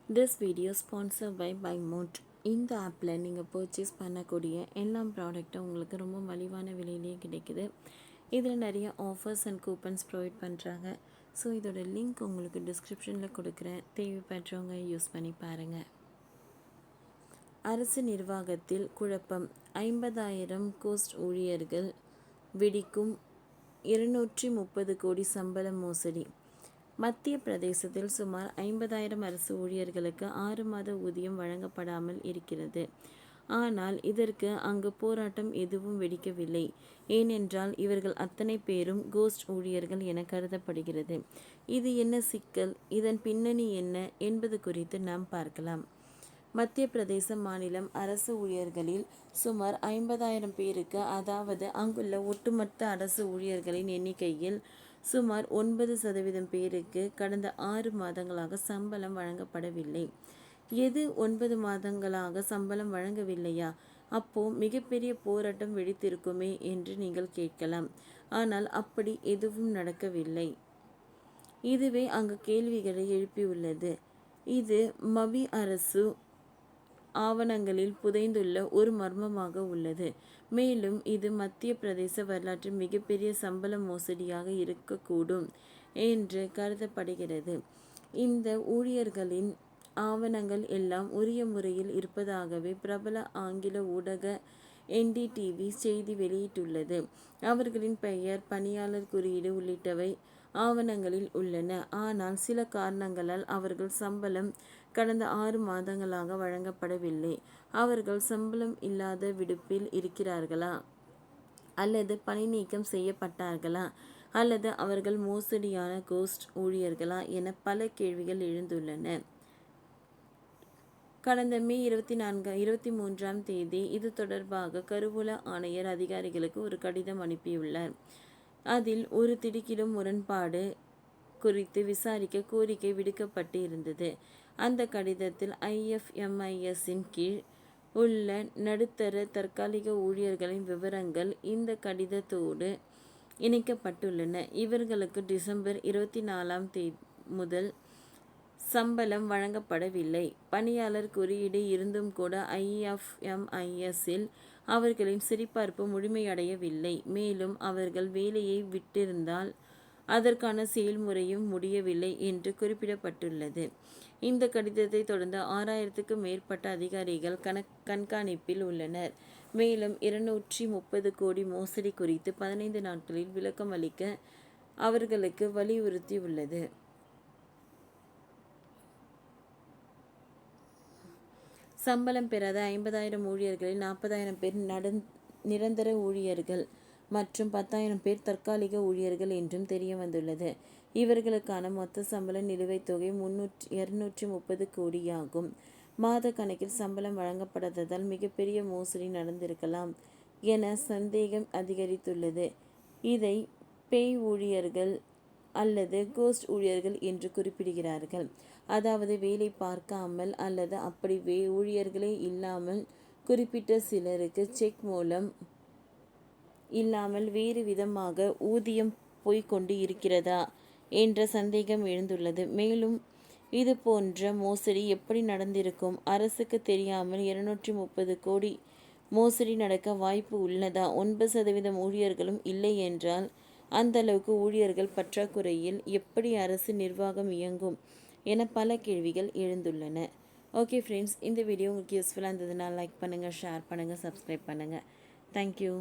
This video sponsor by Mod. இந்த ஆப்பில் நீங்கள் பர்ச்சேஸ் பண்ணக்கூடிய எல்லா ப்ராடக்ட்டும் உங்களுக்கு ரொம்ப மலிவான விலையிலேயே கிடைக்குது. இதில் நிறைய ஆஃபர்ஸ் அண்ட் கூப்பன்ஸ் ப்ரொவைட் பண்ணுறாங்க. ஸோ இதோட லிங்க் உங்களுக்கு டிஸ்கிரிப்ஷனில் கொடுக்குறேன். தேவைப்படுறவங்க யூஸ் பண்ணி பாருங்கள். அரசு நிர்வாகத்தில் குழப்பம். 50,000 கோஸ்ட் ஊழியர்கள் வெடிக்கும் 230 கோடி சம்பள மோசடி. மத்திய பிரதேசத்தில் சுமார் 50,000 அரசு ஊழியர்களுக்கு 6 மாத ஊதியம் வழங்கப்படாமல் இருக்கிறது. ஆனால் இதற்கு அங்கு போராட்டம் எதுவும் வெடிக்கவில்லை. ஏனென்றால் இவர்கள் அத்தனை பேரும் கோஸ்ட் ஊழியர்கள் என கருதப்படுகிறது. இது என்ன சிக்கல், இதன் பின்னணி என்ன என்பது குறித்து நாம் பார்க்கலாம். மத்திய பிரதேச மாநிலம் அரசு ஊழியர்களில் சுமார் 50,000 பேருக்கு, அதாவது அங்குள்ள ஒட்டுமொத்த அரசு ஊழியர்களின் எண்ணிக்கையில் சுமார் 9% பேருக்கு கடந்த 6 மாதங்களாக சம்பளம் வழங்கப்படவில்லை. எது 9 மாதங்களாக சம்பளம் வழங்கவில்லையா? அப்போ மிகப்பெரிய போராட்டம் வெடித்திருக்குமே என்று நீங்கள் கேட்கலாம். ஆனால் அப்படி எதுவும் நடக்கவில்லை. இதுவே அங்கு கேள்விகளை எழுப்பியுள்ளது. இது மவி அரசு ஆவணங்களில் புதைந்துள்ள ஒரு மர்மமாக உள்ளது. மேலும் இது மத்திய பிரதேச வரலாற்றில் மிகப்பெரிய சம்பள மோசடியாக இருக்கக்கூடும் என்று கருதப்படுகிறது. இந்த ஊழியர்களின் ஆவணங்கள் எல்லாம் உரிய முறையில் இருப்பதாகவே பிரபல ஆங்கில ஊடக NDTV செய்தி வெளியிட்டுள்ளது. அவர்களின் பெயர், பணியாளர் குறியீடு உள்ளிட்டவை ஆவணங்களில் உள்ளன. ஆனால் சில காரணங்களால் அவர்கள் சம்பளம் கடந்த 6 மாதங்களாக வழங்கப்படவில்லை. அவர்கள் சம்பளம் இல்லாத விடுப்பில் இருக்கிறார்களா, அல்லது பணி நீக்கம் செய்யப்பட்டார்களா, அல்லது அவர்கள் மோசடியான கோஸ்ட் ஊழியர்களா என பல கேள்விகள் எழுந்துள்ளன. கடந்த மே 23ஆம் தேதி இது தொடர்பாக கருவூல ஆணையர் அதிகாரிகளுக்கு ஒரு கடிதம் அனுப்பியுள்ளார். அதில் ஒரு திடுக்கிடும் முரண்பாடு குறித்து விசாரிக்க கோரிக்கை விடுக்கப்பட்டு இருந்தது. அந்த கடிதத்தில் IFMIS-இன் கீழ் உள்ள நடுத்தர தற்காலிக ஊழியர்களின் விவரங்கள் இந்த கடிதத்தோடு இணைக்கப்பட்டுள்ளன. இவர்களுக்கு டிசம்பர் 24ஆம் தேதி முதல் சம்பளம் வழங்கப்படவில்லை. பணியாளர் குறியீடு இருந்தும் கூட IFMIS-இல் அவர்களின் சரிபார்ப்பு முழுமையடையவில்லை. மேலும் அவர்கள் வேலையை விட்டிருந்தால் அதற்கான செயல்முறையும் முடியவில்லை என்று குறிப்பிடப்பட்டுள்ளது. இந்த கடிதத்தை தொடர்ந்து 6000க்கும் மேற்பட்ட அதிகாரிகள் கண்காணிப்பில் உள்ளனர். மேலும் 230 கோடி மோசடி குறித்து 15 நாட்களில் விளக்கம் அளிக்க அவர்களுக்கு வலியுறுத்தியுள்ளது. சம்பளம் பெறாத 50,000 ஊழியர்களில் 40,000 பேர் நிரந்தர ஊழியர்கள் மற்றும் 10,000 பேர் தற்காலிக ஊழியர்கள் என்றும் தெரிய வந்துள்ளது. இவர்களுக்கான மொத்த சம்பள நிலுவைத் தொகை 230 கோடியாகும். மாத கணக்கில் சம்பளம் வழங்கப்படாததால் மிகப்பெரிய மோசடி நடந்திருக்கலாம் என சந்தேகம் அதிகரித்துள்ளது. இதை பேய் ஊழியர்கள் அல்லது கோஸ்ட் ஊழியர்கள் என்று குறிப்பிடுகிறார்கள். அதாவது வேலை பார்க்காமல் அல்லது அப்படி ஊழியர்களே இல்லாமல் குறிப்பிட்ட சிலருக்கு செக் மூலம் இல்லாமல் வேறு விதமாக ஊதியம் போய்கொண்டு இருக்கிறதா என்ற சந்தேகம் எழுந்துள்ளது. மேலும் இது போன்ற மோசடி எப்படி நடந்திருக்கும்? அரசுக்கு தெரியாமல் 230 கோடி மோசடி நடக்க வாய்ப்பு உள்ளதா? 9% ஊழியர்களும் இல்லை என்றால் அந்த அளவுக்கு ஊழியர்கள் பற்றாக்குறையில் எப்படி அரசு நிர்வாகம் இயங்கும் என பல கேள்விகள் எழுந்துள்ளன. ஓகே ஃப்ரெண்ட்ஸ், இந்த வீடியோ உங்களுக்கு யூஸ்ஃபுல்லாக இருந்ததுன்னா லைக் பண்ணுங்கள், ஷேர் பண்ணுங்கள், சப்ஸ்கிரைப் பண்ணுங்கள். தேங்க்யூ.